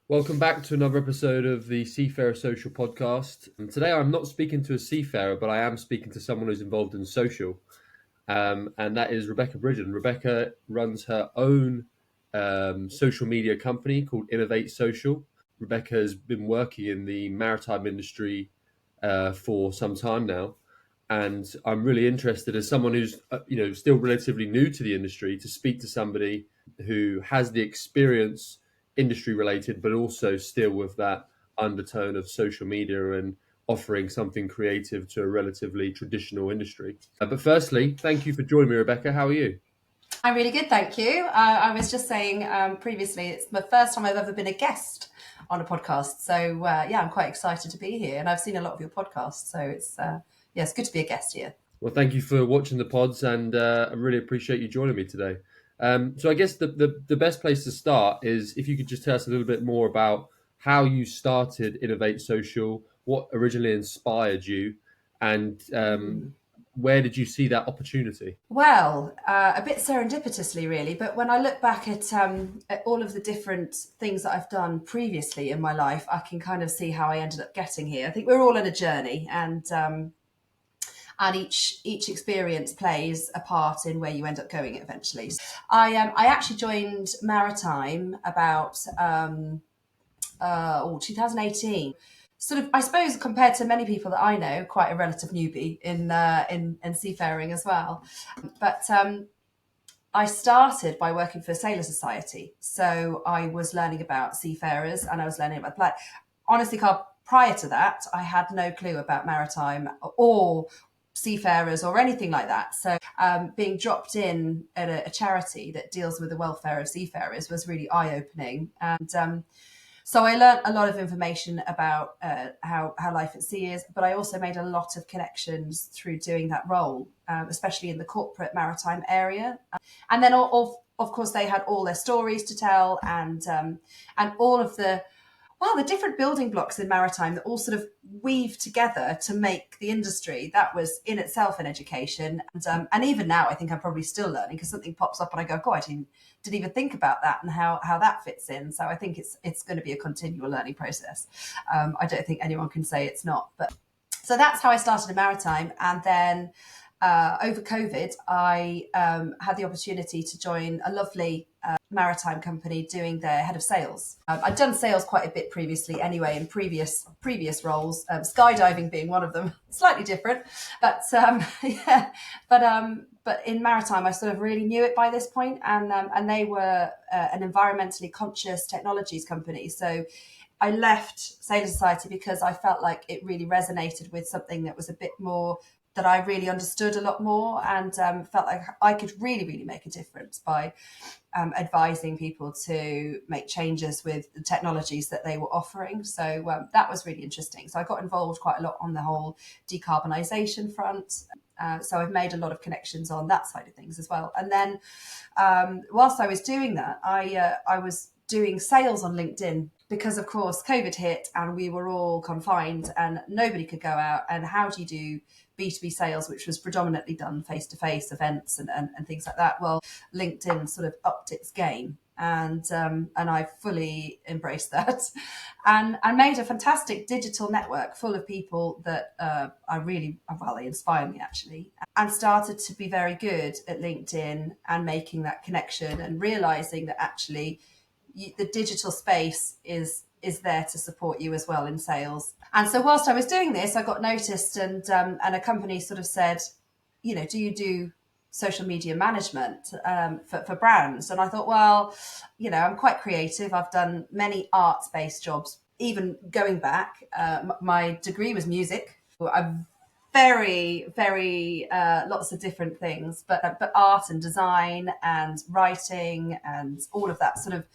Welcome back to another episode of the Seafarer Social Podcast. And today I'm not speaking to a seafarer, but I am speaking to someone who's involved in social, and that is Rebecca Bridgen. Rebecca runs her own social media company called Innovate Social. Rebecca has been working in the maritime industry for some time now, and I'm really interested as someone who's still relatively new to the industry to speak to somebody who has the experience industry related, but also still with that undertone of social media and offering something creative to a relatively traditional industry. But firstly, thank you for joining me, Rebecca. How are you? I'm really good, thank you. I was just saying previously, it's the first time I've ever been a guest on a podcast. So yeah, I'm quite excited to be here, and I've seen a lot of your podcasts. So it's good to be a guest here. Well, thank you for watching the pods, and I really appreciate you joining me today. So I guess the best place to start is if you could just tell us a little bit more about how you started Innovate Social, what originally inspired you, and where did you see that opportunity? Well, a bit serendipitously, really. But when I look back at all of the different things that I've done previously in my life, I can kind of see how I ended up getting here. I think we're all on a journey, and each experience plays a part in where you end up going eventually. I actually joined Maritime about 2018. Sort of, I suppose, compared to many people that I know, quite a relative newbie in seafaring as well. But I started by working for a sailor society, so I was learning about seafarers and I was learning about honestly, Carl, prior to that, I had no clue about maritime or seafarers or anything like that. So being dropped in at a charity that deals with the welfare of seafarers was really eye-opening. And so I learned a lot of information about how life at sea is, but I also made a lot of connections through doing that role, especially in the corporate maritime area. And then, of course, they had all their stories to tell, and all of the different building blocks in maritime that all sort of weave together to make the industry. That was in itself an education. And even now, I think I'm probably still learning because something pops up and I go, God, I didn't even think about that and how that fits in. So I think it's going to be a continual learning process. I don't think anyone can say it's not. But so that's how I started in maritime. And then over COVID, I had the opportunity to join a lovely maritime company doing their head of sales. I'd done sales quite a bit previously anyway in previous roles, skydiving being one of them, slightly different. But yeah, but in maritime, I sort of really knew it by this point, and they were an environmentally conscious technologies company. So I left Sailor Society because I felt like it really resonated with something that was a bit more that I really understood a lot more, and felt like I could really, really make a difference by advising people to make changes with the technologies that they were offering. So that was really interesting. So I got involved quite a lot on the whole decarbonisation front. So I've made a lot of connections on that side of things as well. And then whilst I was doing that, I was doing sales on LinkedIn because, of course, COVID hit and we were all confined and nobody could go out. And how do you do B2B sales, which was predominantly done face-to-face events and things like that? Well, LinkedIn sort of upped its game. And I fully embraced that, and made a fantastic digital network full of people that they inspire me actually, and started to be very good at LinkedIn and making that connection and realizing that actually the digital space is there to support you as well in sales. And so whilst I was doing this, I got noticed, and a company sort of said, do you do social media management for brands? And I thought, well, I'm quite creative. I've done many arts-based jobs, even going back. My degree was music. I've very lots of different things, but art and design and writing and all of that sort of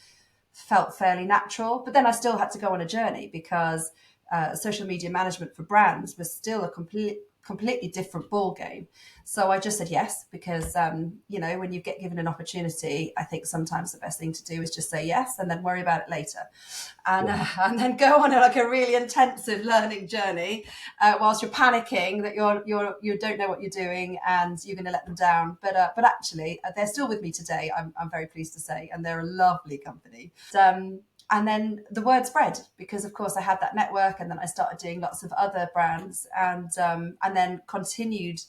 felt fairly natural. But then I still had to go on a journey because social media management for brands was still a completely different ball game. So I just said yes because when you get given an opportunity, I think sometimes the best thing to do is just say yes and then worry about it later, and then go on like a really intensive learning journey whilst you're panicking that you don't know what you're doing and you're going to let them down. But actually, they're still with me today. I'm very pleased to say, and they're a lovely company. And then the word spread because, of course, I had that network, and then I started doing lots of other brands, and then continued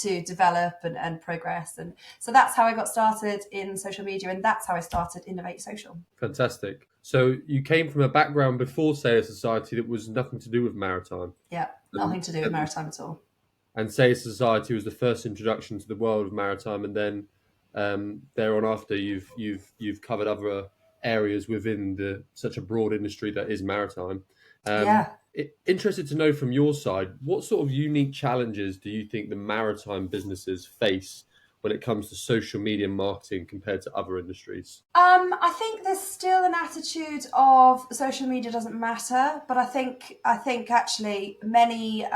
to develop and progress. And so that's how I got started in social media, and that's how I started Innovate Social. Fantastic. So you came from a background before Sailor Society that was nothing to do with maritime. Yeah, And, nothing to do with maritime at all. and Sailor Society was the first introduction to the world of maritime, and then there on after you've covered other areas within the such a broad industry that is maritime. Yeah. Interested to know from your side, what sort of unique challenges do you think the maritime businesses face when it comes to social media marketing compared to other industries? I think there's still an attitude of social media doesn't matter, but I think actually many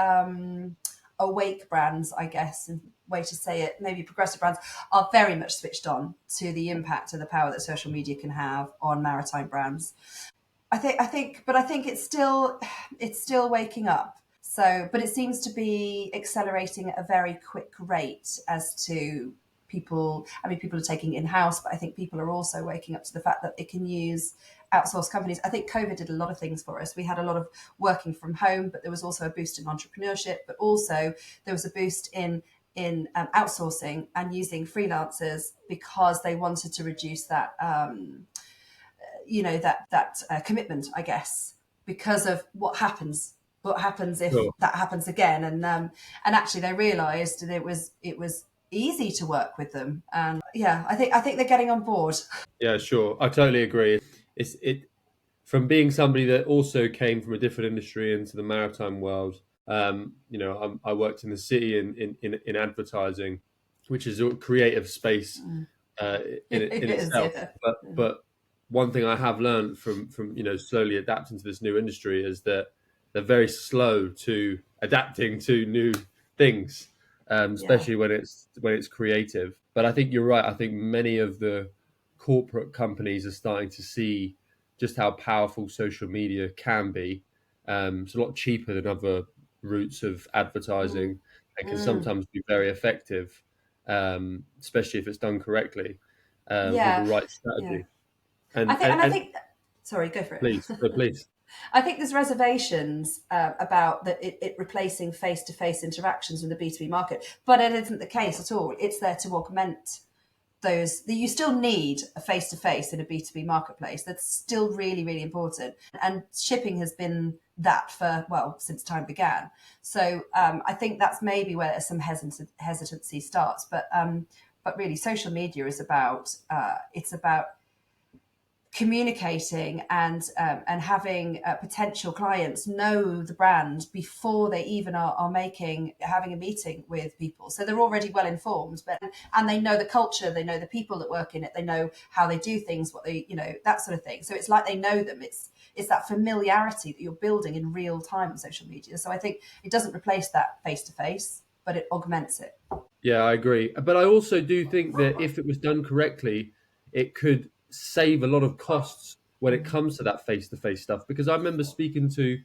awake brands, I guess, and way to say it, maybe progressive brands, are very much switched on to the impact and the power that social media can have on maritime brands. But I think it's still waking up. So, but it seems to be accelerating at a very quick rate as to people. I mean, people are taking it in-house, but I think people are also waking up to the fact that they can use outsourced companies. I think COVID did a lot of things for us. We had a lot of working from home, but there was also a boost in entrepreneurship, but also there was a boost in outsourcing and using freelancers because they wanted to reduce that commitment, I guess, because of what happens if Sure. that happens again. And actually they realized that it was easy to work with them. And yeah, I think they're getting on board. Yeah, sure. I totally agree. It from being somebody that also came from a different industry into the maritime world. I worked in the city in advertising, which is a creative space uh, in It is, itself. yeah. But one thing I have learned from slowly adapting to this new industry is that they're very slow to adapting to new things, Yeah. especially when it's creative. But I think you're right. I think many of the corporate companies are starting to see just how powerful social media can be. It's a lot cheaper than other routes of Mm. advertising and can Mm. sometimes be very effective, especially if it's done correctly with the Yeah. right Yeah. strategy. I And, think, and, and I and think, sorry, go for it. please, no, please. I think there's reservations about that it replacing face-to-face interactions in the B2B market, but it isn't the case at all. It's there to augment those. You still need a face-to-face in a B2B marketplace. That's still really, really important. And shipping has been that for, well, since time began. So I think that's maybe where some hesitancy starts. But really, social media is about communicating and having potential clients know the brand before they even are having a meeting with people, so they're already well informed, and they know the culture, they know the people that work in it, they know how they do things, what they, that sort of thing. So it's like they know them. It's that familiarity that you're building in real time on social media. So I think it doesn't replace that face to face, but it augments it. Yeah, I agree. But I also do think that if it was done correctly, it could save a lot of costs when it comes to that face-to-face stuff. Because I remember speaking to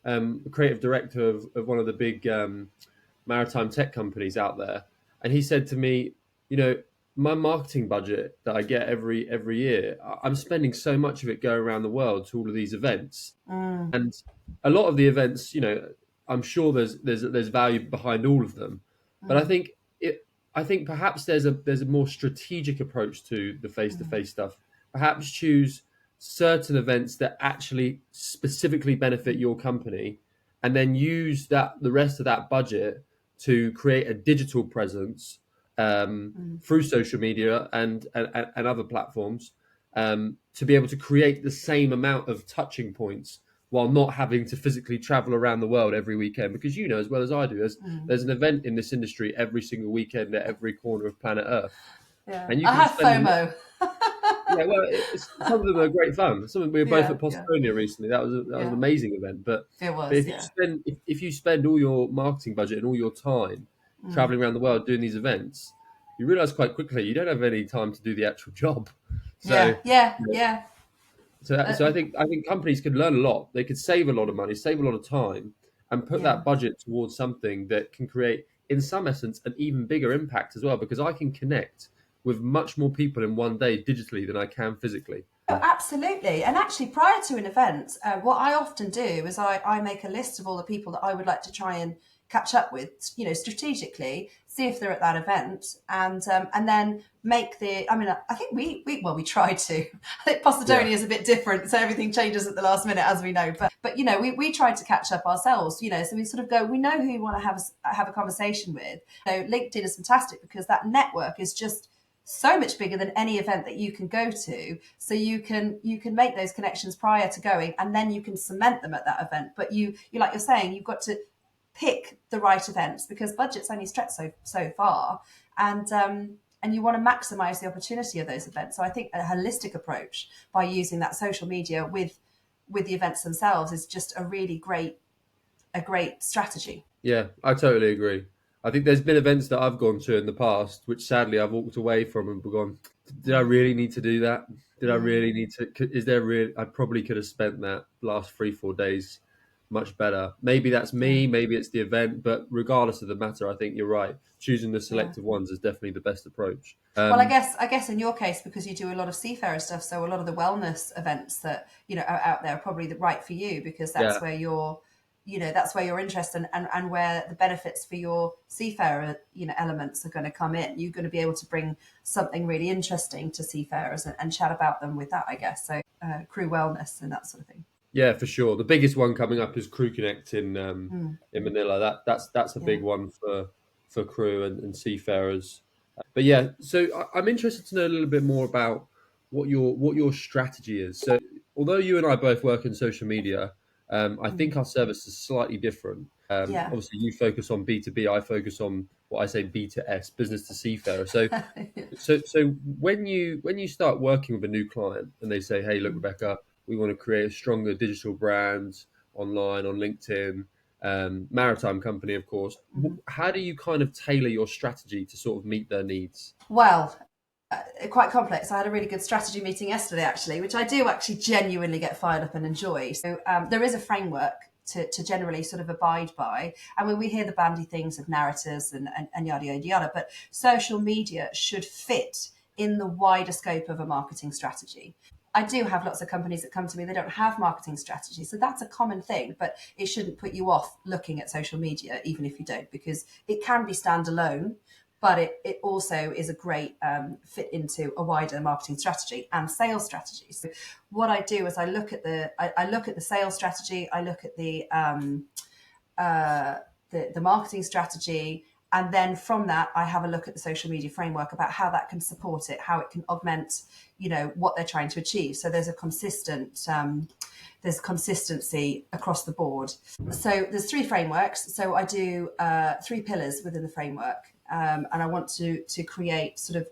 a creative director of one of the big maritime tech companies out there, and he said to me, my marketing budget that I get every year, I'm spending so much of it going around the world to all of these events, and a lot of the events, I'm sure there's value behind all of them, but I think perhaps there's a more strategic approach to the face to face stuff. Perhaps choose certain events that actually specifically benefit your company, and then use the rest of that budget to create a digital presence through social media and other platforms, to be able to create the same amount of touching points while not having to physically travel around the world every weekend. Because you know as well as I do, there's an event in this industry every single weekend at every corner of planet Earth, Yeah, and you I can have spend a lot. FOMO. Yeah, well, some of them are great fun. Some of them, we were both Yeah, at yeah, Postonia recently. That was an yeah. amazing event. It But was, if you yeah. spend if you spend all your marketing budget and all your time traveling around the world doing these events, you realize quite quickly you don't have any time to do the actual job. So, Yeah, yeah, you know, yeah. so I think companies could learn a lot. They could save a lot of money, save a lot of time, and put Yeah. that budget towards something that can create, in some essence, an even bigger impact as well. Because I can connect with much more people in one day digitally than I can physically. Oh, absolutely. And actually, prior to an event, what I often do is I make a list of all the people that I would like to try and catch up with, strategically, see if they're at that event, and then make the. I mean, I think we try to. I think Yeah, Posidonia is a bit different, so everything changes at the last minute, as we know. But we try to catch up ourselves. So we sort of go. We know who we want to have a conversation with. LinkedIn is fantastic because that network is just so much bigger than any event that you can go to, so you can make those connections prior to going, and then you can cement them at that event. But you like you're saying, you've got to pick the right events because budgets only stretch so far, and you want to maximize the opportunity of those events. So I think a holistic approach by using that social media with the events themselves is just a great strategy. yeah, I totally agree. I think there's been events that I've gone to in the past, which sadly I've walked away from and gone, did I really need to do that? Did I really need to? Is there really? I probably could have spent that last 3, 4 days much better. Maybe that's Yeah, me, maybe it's the event, but regardless of the matter, I think you're right. Choosing the yeah. selective ones is definitely the best approach. Well, I guess in your case, because you do a lot of seafarer stuff, so a lot of the wellness events that are out there are probably right for you because Yeah, that's where your interest and where the benefits for your seafarer elements are going to come in. You're going to be able to bring something really interesting to seafarers and chat about them with that, I guess. So crew wellness and that sort of thing. yeah, for sure. The biggest one coming up is Crew Connect in Manila. That's a Yeah. big one for crew and seafarers. But yeah, so I'm interested to know a little bit more about what your strategy is. So although you and I both work in social media, I think our service is slightly different. Yeah. Obviously, you focus on B2B, I focus on what I say B2S, business to seafarer. So so when you start working with a new client and they say, "Hey, look, Rebecca, we want to create a stronger digital brand online on LinkedIn, maritime company, of course." How do you kind of tailor your strategy to sort of meet their needs? Well, quite complex. I had a really good strategy meeting yesterday, actually, which I do actually genuinely get fired up and enjoy. So there is a framework to generally sort of abide by. And when we hear the bandy things of narratives and yada, yada, yada, but social media should fit in the wider scope of a marketing strategy. I do have lots of companies that come to me, they don't have marketing strategies. So that's a common thing, but it shouldn't put you off looking at social media, even if you don't, because it can be standalone, but it also is a great fit into a wider marketing strategy and sales strategy. So what I do is I look at the sales strategy, I look at the marketing strategy, and then from that I have a look at the social media framework about how that can support it, how it can augment what they're trying to achieve. So there's consistency across the board. So there's three frameworks. So I do three pillars within the framework, and I want to create sort of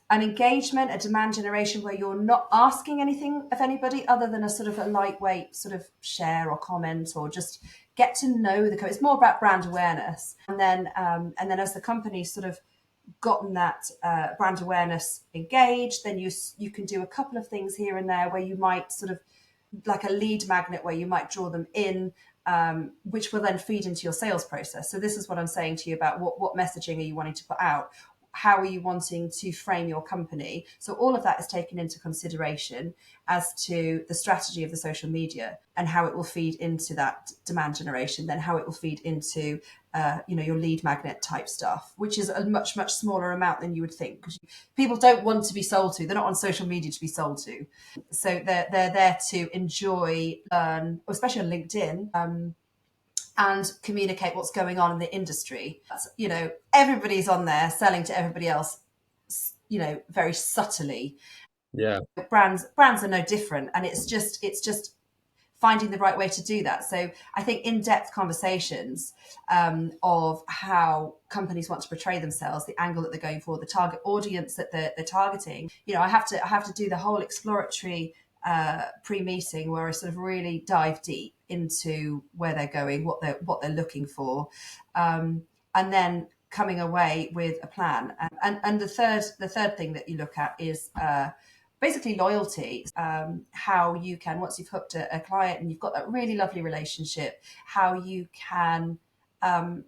an engagement, a demand generation where you're not asking anything of anybody other than a sort of a lightweight sort of share or comment or just get to know the company. It's more about brand awareness, and then as the company sort of gotten that brand awareness engaged, then you can do a couple of things here and there where you might sort of like a lead magnet where you might draw them in, which will then feed into your sales process. So this is what I'm saying to you about what messaging are you wanting to put out? How are you wanting to frame your company? So all of that is taken into consideration as to the strategy of the social media and how it will feed into that demand generation, then how it will feed into your lead magnet type stuff, which is a much, much smaller amount than you would think, because people don't want to be sold to. They're not on social media to be sold to. So they're there to enjoy, learn, especially on LinkedIn, and communicate what's going on in the industry. Everybody's on there selling to everybody else, very subtly. Yeah, Brands are no different, and it's just finding the right way to do that. So I think in-depth conversations of how companies want to portray themselves, the angle that they're going for, the target audience that they're targeting. I have to do the whole exploratory pre-meeting where I sort of really dive deep into where they're going, what they're looking for, and then coming away with a plan. And the third thing that you look at is basically loyalty. How you can, once you've hooked a client and you've got that really lovely relationship, how you can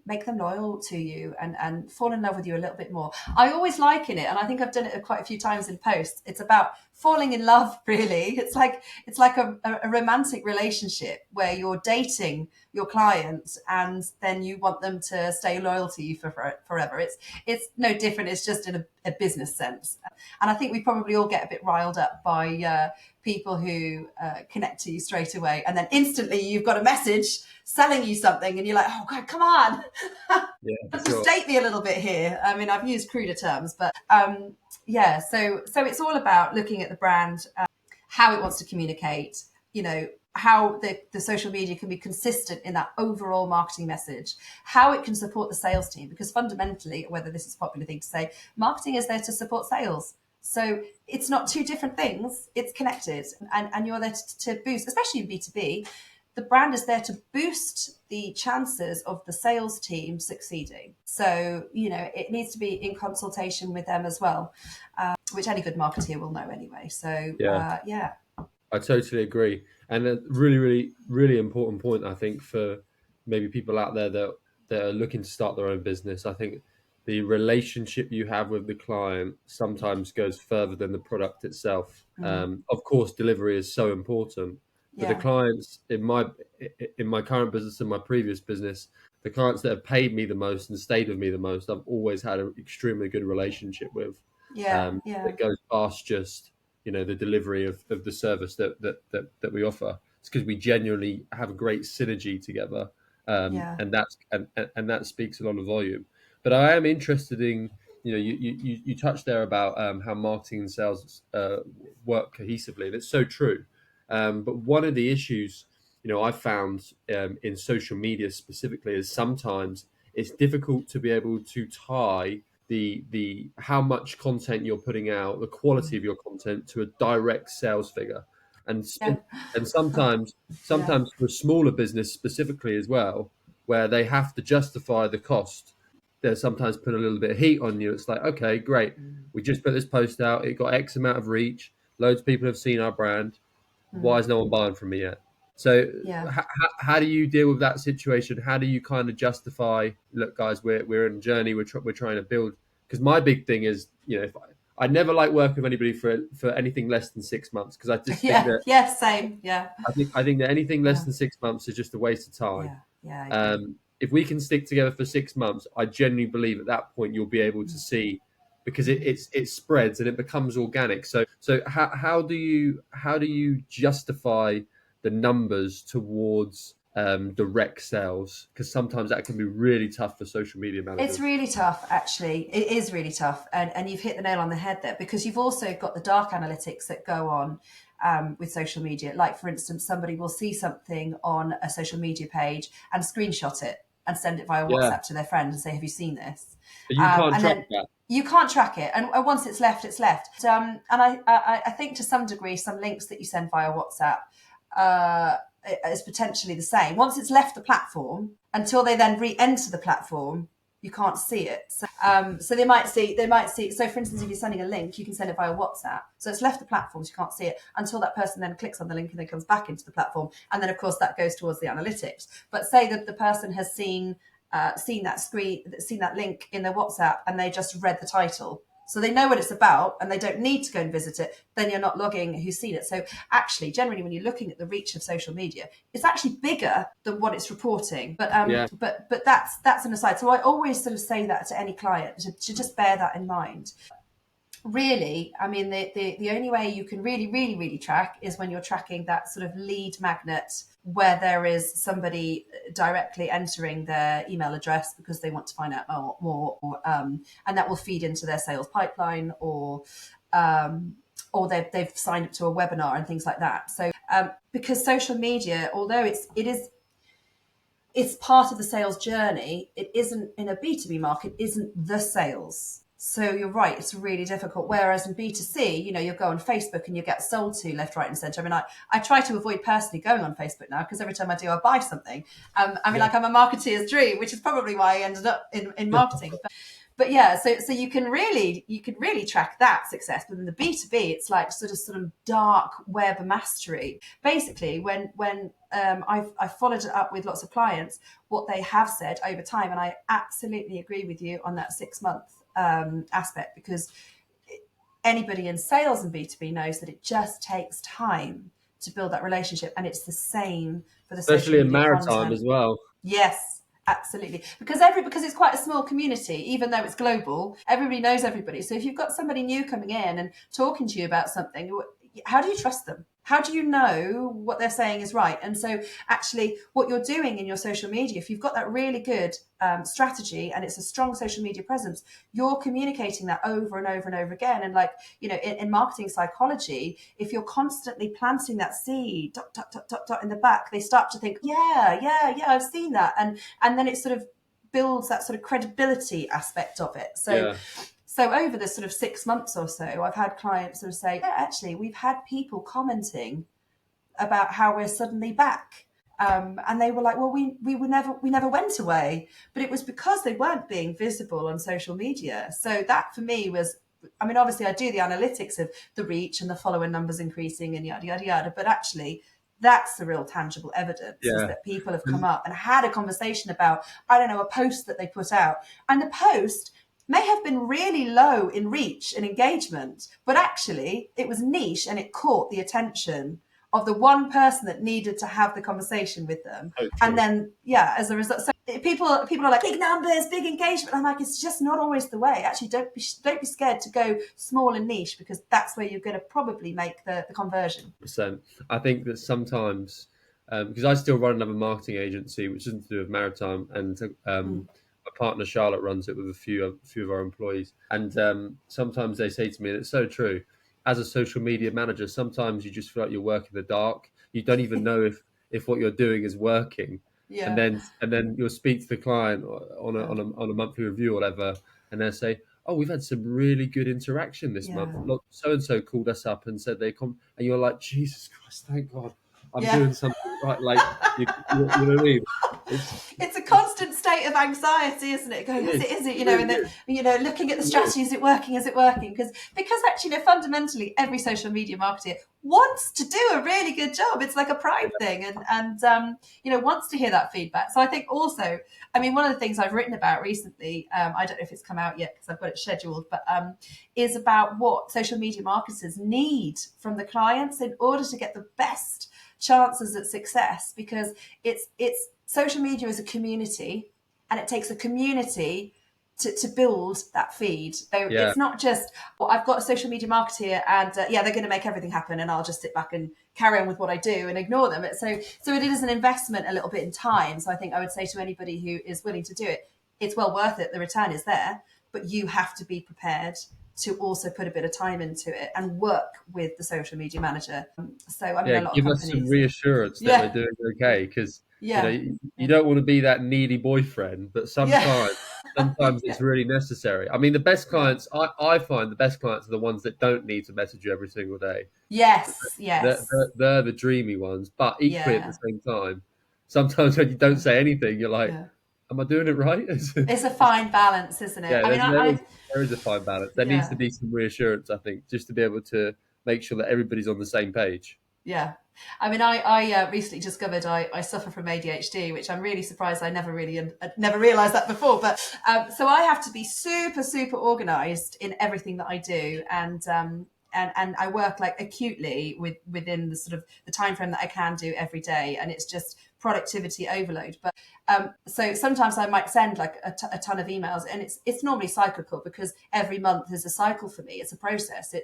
make them loyal to you and fall in love with you a little bit more. I always liken it, and I think I've done it quite a few times in posts. It's about falling in love, really. It's like a romantic relationship where you're dating your client and then you want them to stay loyal to you for forever. It's no different. It's just in a business sense. And I think we probably all get a bit riled up by people who connect to you straight away, and then instantly you've got a message selling you something, and you're like, "Oh God, come on, Yeah, for just sure. date me a little bit here." I mean, I've used cruder terms, but yeah. So it's all about looking at the brand, how it wants to communicate. How the social media can be consistent in that overall marketing message, how it can support the sales team, because fundamentally, whether this is a popular thing to say, marketing is there to support sales. So it's not two different things, it's connected, and you're there to boost, especially in B2B. The brand is there to boost the chances of the sales team succeeding. So, it needs to be in consultation with them as well, which any good marketeer will know anyway. So, Yeah. yeah. I totally agree, and a really, really, really important point, I think, for maybe people out there that are looking to start their own business. I think the relationship you have with the client sometimes goes further than the product itself. Of course, delivery is so important, but the Yeah. clients in my current business and my previous business, the clients that have paid me the most and stayed with me the most, I've always had an extremely good relationship with. Yeah. Yeah. That goes past just the delivery of the service that we offer. It's because we genuinely have a great synergy together, Yeah. and that speaks a lot of volume. But I am interested in you touched there about how marketing and sales work cohesively, and it's so true. But one of the issues I found in social media specifically is sometimes it's difficult to be able to tie the how much content you're putting out, the quality of your content, to a direct sales figure, and Yeah. and sometimes Yeah. sometimes for a smaller business specifically as well, where they have to justify the cost, they sometimes put a little bit of heat on you. It's like, okay, great, we just put this post out, it got X amount of reach, loads of people have seen our brand. Why is no one buying from me yet? So, Yeah. how do you deal with that situation? How do you kind of justify? Look, guys, we're in a journey. We're trying to build. Because my big thing is, if I never like working with anybody for anything less than 6 months, because I just think Yeah. that Yeah. Same. Yeah. I think that anything less Yeah. than 6 months is just a waste of time. Yeah. Yeah. I agree. If we can stick together for 6 months, I genuinely believe at that point you'll be able to see, because it spreads and it becomes organic. So how do you justify the numbers towards direct sales? Because sometimes that can be really tough for social media It's managers. really tough, actually. It is really tough. And you've hit the nail on the head there, because you've also got the dark analytics that go on with social media. Like, for instance, somebody will see something on a social media page and screenshot it and send it via Yeah, WhatsApp to their friend and say, "Have you seen this?" but you can't And track then that. you can't track it. And once it's left, it's left. And I think to some degree, some links that you send via WhatsApp uh, is potentially the same. Once it's left the platform, until they then re-enter the platform, you can't see it. So they might see. So, for instance, if you're sending a link, you can send it via WhatsApp. So it's left the platform, so you can't see it until that person then clicks on the link and then comes back into the platform. And then, of course, that goes towards the analytics. But say that the person has seen that link in their WhatsApp, and they just read the title. So they know what it's about and they don't need to go and visit it, then you're not logging who's seen it. So actually, generally, when you're looking at the reach of social media, it's actually bigger than what it's reporting. But Yeah, that's an aside. So I always sort of say that to any client, to just bear that in mind. Really, I mean, the only way you can really, really, really track is when you're tracking that sort of lead magnet, where there is somebody directly entering their email address because they want to find out more, and that will feed into their sales pipeline, or they've signed up to a webinar and things like that. So because social media, although it's part of the sales journey, it isn't, in a B2B market, isn't the sales. So you're right, it's really difficult. Whereas in B2C, you go on Facebook and you get sold to left, right, and centre. I mean, I try to avoid personally going on Facebook now, because every time I do, I buy something. yeah, I'm a marketeer's dream, which is probably why I ended up in marketing. But yeah, so you can really track that success. But in the B2B, it's like sort of dark web mastery. Basically, when I've followed it up with lots of clients, what they have said over time, and I absolutely agree with you on that 6 month aspect, because anybody in sales and B2B knows that it just takes time to build that relationship. And it's the same for the social Especially in media maritime content. as well. Yes, absolutely. Because it's quite a small community, even though it's global, everybody knows everybody. So if you've got somebody new coming in and talking to you about something, how do you trust them? How do you know what they're saying is right? And so actually what you're doing in your social media, if you've got that really good strategy and it's a strong social media presence, you're communicating that over and over and over again. And like, in marketing psychology, if you're constantly planting that seed, dot, dot, dot, dot, dot in the back, they start to think, yeah, I've seen that. And then it sort of builds that sort of credibility aspect of it. So over the sort of 6 months or so, I've had clients sort of say, yeah, actually, we've had people commenting about how we're suddenly back. And they were like, well, we never went away, but it was because they weren't being visible on social media. So that for me was, I mean, obviously I do the analytics of the reach and the follower numbers increasing and yada, yada, yada. But actually, that's the real tangible evidence is that people have come up and had a conversation about, I don't know, a post that they put out. And the post may have been really low in reach and engagement, but actually it was niche and it caught the attention of the one person that needed to have the conversation with them. And then, as a result, so people are like, big numbers, big engagement. I'm like, it's just not always the way. Actually, don't be scared to go small and niche, because that's where you're going to probably make the conversion. I think that sometimes, because I still run another marketing agency, which isn't to do with maritime, and my partner Charlotte runs it with a few of our employees. And sometimes they say to me, and it's so true, as a social media manager, sometimes you just feel like you're working in the dark. You don't even know if what you're doing is working. Yeah. And then you'll speak to the client on a monthly review or whatever, and they'll say, oh, we've had some really good interaction this month. Look, so and so called us up and said and you're like, Jesus Christ, thank God, I'm doing something right. Like, you know what I mean? It's a constant state of anxiety, isn't it? Going, is it? You know, and then looking at the strategy, is it working? Because actually, fundamentally, every social media marketer wants to do a really good job. It's like a pride thing, and wants to hear that feedback. So I think also, I mean, one of the things I've written about recently, I don't know if it's come out yet because I've got it scheduled, but is about what social media marketers need from the clients in order to get the best chances at success, because it's social media is a community, and it takes a community to build that feed. So it's not just, well, I've got a social media marketer and they're going to make everything happen and I'll just sit back and carry on with what I do and ignore them. So it is an investment a little bit in time. So I think I would say to anybody who is willing to do it, it's well worth it. The return is there, but you have to be prepared to also put a bit of time into it and work with the social media manager. So I mean, a lot give of us some companies, reassurance that we're doing okay, because you don't want to be that needy boyfriend, but sometimes it's really necessary. I mean, the best clients, I find the best clients are the ones that don't need to message you every single day. Yes. They're the dreamy ones, but equally at the same time, sometimes when you don't say anything, you're like, am I doing it right? It's a fine balance, isn't it? Yeah, I mean, there is a fine balance. There needs to be some reassurance, I think, just to be able to make sure that everybody's on the same page. Yeah. I mean, I recently discovered I suffer from ADHD, which I'm really surprised I never realized that before. But so I have to be super, super organized in everything that I do. And I work like acutely within the sort of the time frame that I can do every day. And it's just productivity overload. But so sometimes I might send like a ton of emails, and it's normally cyclical, because every month is a cycle for me. It's a process.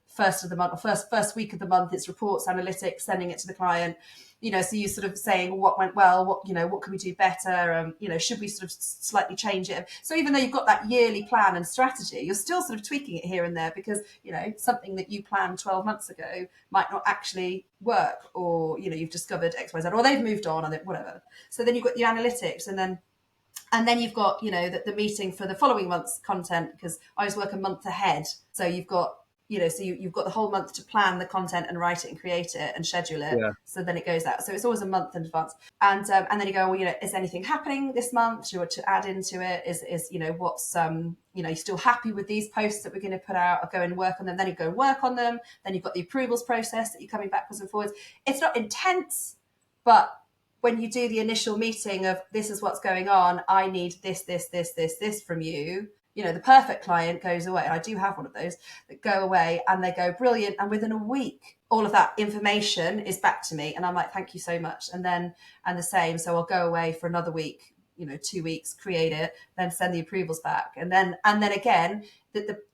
First of the month, or first week of the month, it's reports, analytics, sending it to the client. So you sort of saying what went well, what can we do better? Should we sort of slightly change it? So even though you've got that yearly plan and strategy, you're still sort of tweaking it here and there, because something that you planned 12 months ago might not actually work, or you've discovered X, Y, Z, or they've moved on, or whatever. So then you've got your analytics, and then you've got the meeting for the following month's content, because I always work a month ahead. So you've got you've got the whole month to plan the content and write it and create it and schedule it. So then it goes out. So it's always a month in advance. And then you go, well, is anything happening this month to add into it? Is what's you still happy with these posts that we're going to put out? I'll go and work on them. Then you go and work on them. Then you've got the approvals process that you're coming backwards and forwards. It's not intense, but when you do the initial meeting of, this is what's going on, I need this from you, the perfect client goes away. I do have one of those that go away and they go brilliant. And within a week, all of that information is back to me. And I'm like, thank you so much. And the same. So I'll go away for another week, 2 weeks, create it, then send the approvals back. And then again,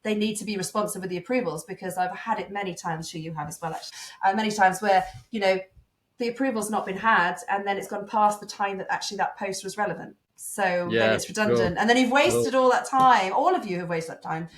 they need to be responsive with the approvals, because I've had it many times, sure you have as well, actually, many times where, the approval's not been had, and then it's gone past the time that actually that post was relevant. So then Yeah, it's sure. redundant. And then you've Sure. wasted all that time. All of you have wasted that time,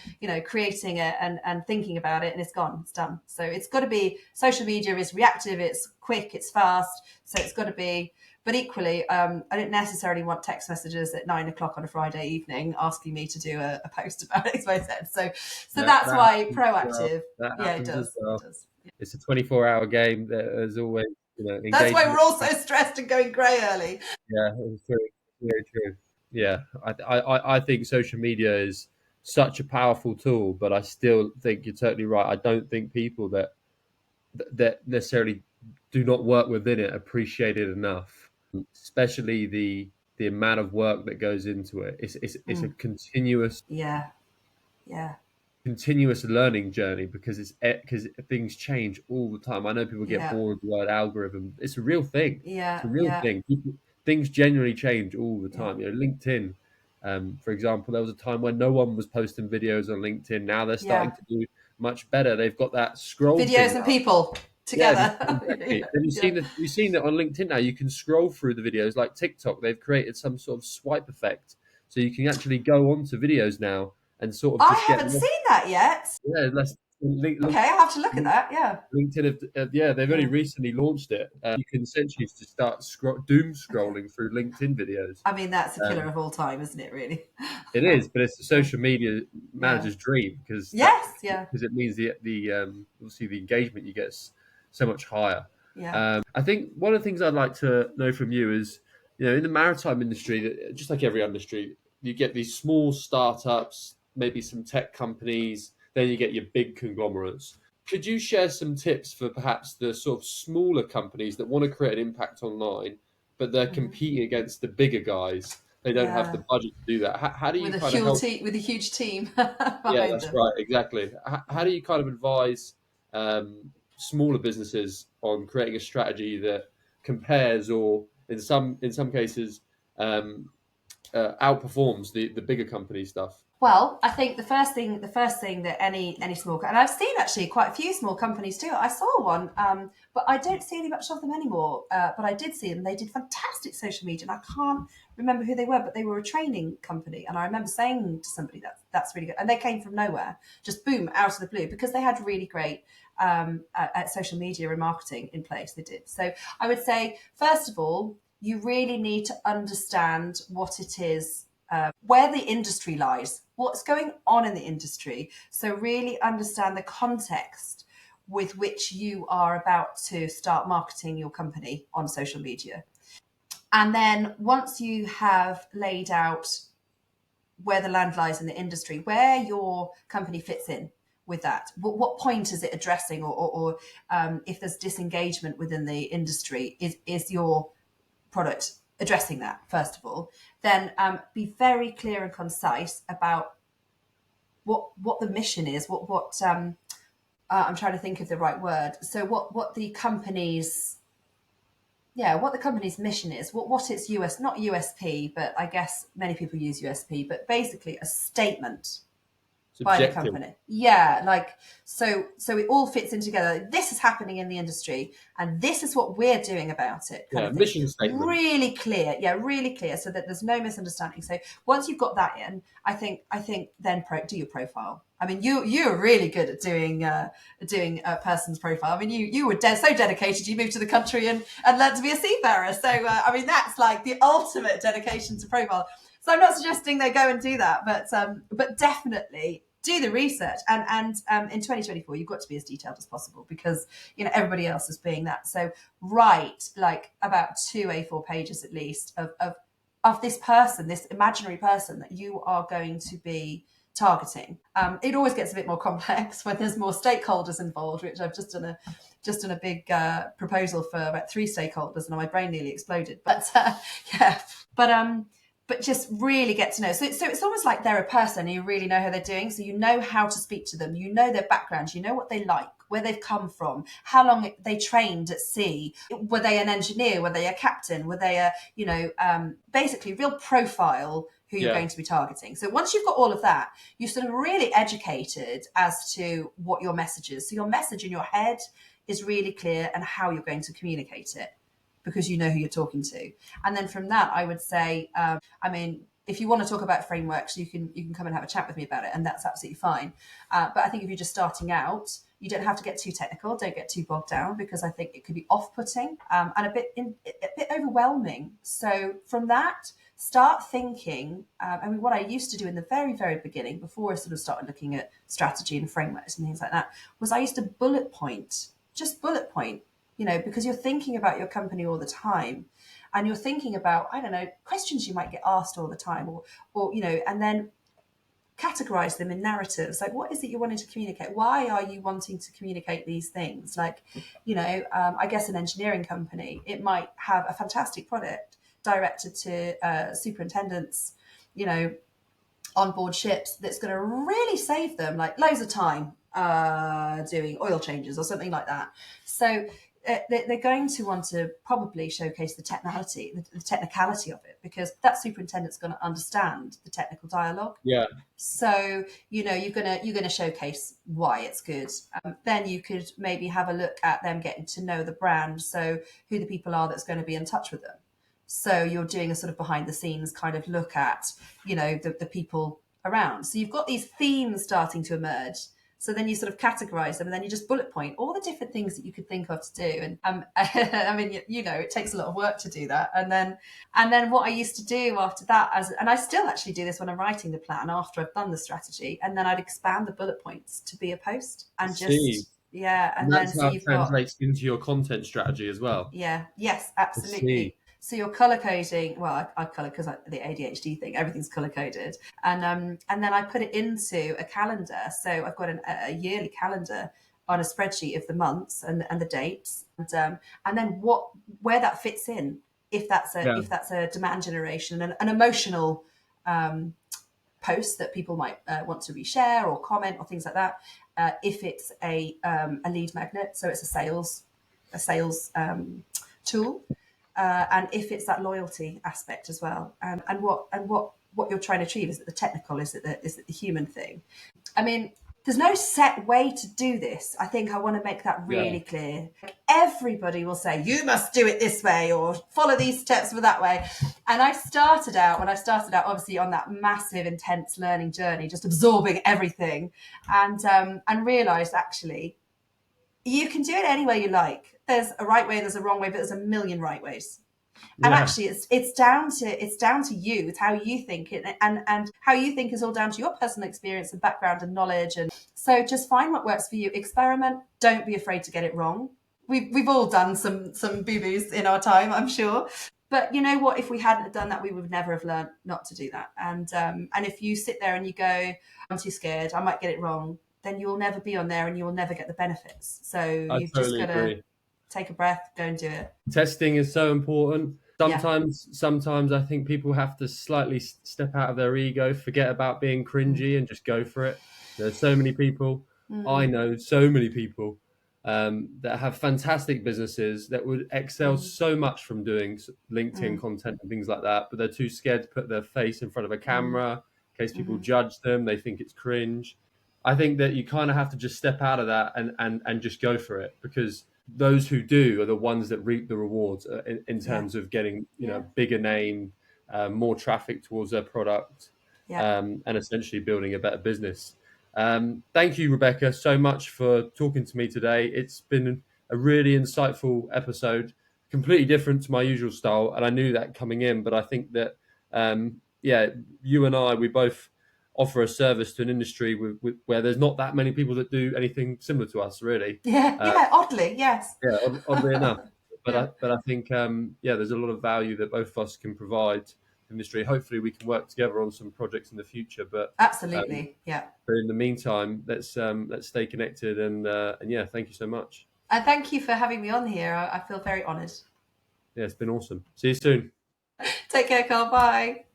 creating it and thinking about it, and it's gone, it's done. So it's got to be, social media is reactive, it's quick, it's fast. So it's got to be, but equally, I don't necessarily want text messages at 9 o'clock on a Friday evening asking me to do a post about it, as I said. So that's That why happens as well. proactive. That Yeah, it happens as does. well. It does. It's a 24-hour game. There's always, That's why engagement. we're all so stressed and going grey early. Yeah, it's true. Very true. Yeah, I think social media is such a powerful tool, but I still think you're totally right. I don't think people that necessarily do not work within it appreciate it enough, especially the amount of work that goes into it. It's a Yeah, yeah, continuous learning journey, because things change all the time. I know people get yeah, bored with the word algorithm. It's a real thing. It's yeah, a real yeah, thing. Things genuinely change all the yeah, time. LinkedIn, for example, there was a time when no one was posting videos on LinkedIn. Now they're starting yeah. to do much better. They've got that scroll thing Videos and now. people Yeah, together. exactly. Yeah, Have you yeah. seen that? You've seen that on LinkedIn now. You can scroll through the videos like TikTok. They've created some sort of swipe effect, so you can actually go onto videos now and sort of I just get haven't seen that yet. let's Okay, I'll have to look at that. Yeah. LinkedIn yeah, they've only Yeah. recently launched it. You can essentially just start doom Okay. scrolling through LinkedIn videos. I mean, that's a killer Um, of all time, isn't it, really? it is, but it's a Yeah. social media Yeah. manager's dream, Yes. Yeah. because it means the obviously the engagement you get is so much higher. Yeah. I think one of the things I'd like to know from you is, in the maritime industry, just like every industry, you get these small startups, maybe some tech companies, then you get your big conglomerates. Could you share some tips for perhaps the sort of smaller companies that want to create an impact online, but they're Mhm. competing against the bigger guys? They don't have the Yeah. budget to do that. How do you With a kind of huge help? team, with a huge team Yeah, behind that's them. right, exactly. How Yeah. do you kind of advise smaller businesses on creating a strategy that compares, or in some cases, um, outperforms the bigger company stuff? Well, I think the first thing that any small, and I've seen actually quite a few small companies too. I saw one, but I don't see any much of them anymore. But I did see them. They did fantastic social media, and I can't remember who they were, but they were a training company. And I remember saying to somebody that that's really good, and they came from nowhere, just boom out of the blue, because they had really great at social media and marketing in place. They did. So I would say, first of all, you really need to understand what it is, where the industry lies, what's going on in the industry. So, really understand the context with which you are about to start marketing your company on social media. And then, once you have laid out where the land lies in the industry, where your company fits in with that, what point is it addressing, or if there's disengagement within the industry, is your product addressing that, first of all? Then be very clear and concise about what the mission is, what I'm trying to think of the right word. So what the company's, what the company's mission is, what its not USP, but I guess many people use USP, but basically a statement by the Subjective. company. Yeah, like, so it all fits in together. This is happening in the industry, and this is what we're doing about it, kind Yeah, of thing. mission statement. Really clear, yeah, really clear, so that there's no misunderstanding. So once you've got that in, I think then do your profile. I mean, you're really good at doing a person's profile. I mean, you were so dedicated. You moved to the country and learned to be a seafarer. So I mean, that's like the ultimate dedication to profile. So I'm not suggesting they go and do that, but definitely do the research. And in 2024, you've got to be as detailed as possible, because everybody else is being that. So write like about 2 A4 pages at least of this person, this imaginary person that you are going to be targeting. It always gets a bit more complex when there's more stakeholders involved, which I've just done a big proposal for about 3 stakeholders, and my brain nearly exploded. But yeah, but but just really get to know. So it's almost like they're a person and you really know how they're doing. So you know how to speak to them, you know their background, you know what they like, where they've come from, how long they trained at sea, were they an engineer, were they a captain, were they a, basically real profile who you're Yeah. going to be targeting. So once you've got all of that, you're sort of really educated as to what your message is. So your message in your head is really clear and how you're going to communicate it, because you know who you're talking to. And then from that, I would say, if you want to talk about frameworks, you can come and have a chat with me about it, and that's absolutely fine. But I think if you're just starting out, you don't have to get too technical, don't get too bogged down, because I think it could be off-putting and a bit overwhelming. So from that, start thinking. What I used to do in the very, very beginning, before I sort of started looking at strategy and frameworks and things like that, was I used to just bullet point, because you're thinking about your company all the time, and you're thinking about, I don't know, questions you might get asked all the time, or and then categorize them in narratives. Like, what is it you're wanting to communicate? Why are you wanting to communicate these things? Like, I guess an engineering company, it might have a fantastic product directed to superintendents, on board ships, that's going to really save them like loads of time doing oil changes or something like that. So they're going to want to probably showcase the technicality of it, because that superintendent's going to understand the technical dialogue. Yeah. So you're gonna showcase why it's good. Then you could maybe have a look at them getting to know the brand, so who the people are that's going to be in touch with them. So you're doing a sort of behind the scenes kind of look at, the people around. So you've got these themes starting to emerge. So then you sort of categorize them, and then you just bullet point all the different things that you could think of to do. And it takes a lot of work to do that. And then what I used to do after that, and I still actually do this when I'm writing the plan after I've done the strategy, and then I'd expand the bullet points to be a post, and See. just, yeah. And And then that's so how it you've got, translates into your content strategy as well. yeah, yes, I see. absolutely. So you're color coding. Well, I color because the ADHD thing, everything's color coded, and then I put it into a calendar. So I've got a yearly calendar on a spreadsheet of the months and the dates, and then where that fits in. If that's Yeah. a demand generation and an emotional post that people might want to reshare or comment or things like that. If it's a lead magnet, so it's a sales tool, and if it's that loyalty aspect as well, and what you're trying to achieve, is it the technical, is it the human thing? I mean, there's no set way to do this. I think I want to make that Yeah. really clear. Like, everybody will say, you must do it this way or follow these steps for that way. And when I started out, obviously on that massive, intense learning journey, just absorbing everything, and realized actually you can do it any way you like. There's a right way, there's a wrong way, but there's a million right ways. And Yeah. actually, it's down to you. It's how you think it, and how you think is all down to your personal experience and background and knowledge. And so, just find what works for you. Experiment. Don't be afraid to get it wrong. We've all done some boo boos in our time, I'm sure. But you know what? If we hadn't done that, we would never have learned not to do that. And if you sit there and you go, I'm too scared, I might get it wrong, then you will never be on there and you will never get the benefits. So I you've just totally got to agree. take a breath, go and do it. Testing is so important. Yeah. Sometimes I think people have to slightly step out of their ego, forget about being cringy, and just go for it. There's so many people. I know so many people that have fantastic businesses that would excel so much from doing LinkedIn content and things like that, but they're too scared to put their face in front of a camera in case people judge them. They think it's cringe. I think that you kind of have to just step out of that and just go for it, because those who do are the ones that reap the rewards in Yeah. terms of getting Yeah. bigger name, more traffic towards their product, Yeah. and essentially building a better business. Thank you, Rebecca, so much for talking to me today. It's been a really insightful episode, completely different to my usual style, and I knew that coming in. But I think that you and I, we both offer a service to an industry where there's not that many people that do anything similar to us, really. Yeah. Yeah. Oddly, yes. Yeah, oddly enough. But Yeah. I think there's a lot of value that both of us can provide to the industry. Hopefully, we can work together on some projects in the future. Um, Absolutely. Yeah. but in the meantime, let's stay connected, and yeah, thank you so much. And thank you for having me on here. I feel very honoured. Yeah, it's been awesome. See you soon. Take care, Carl. Bye.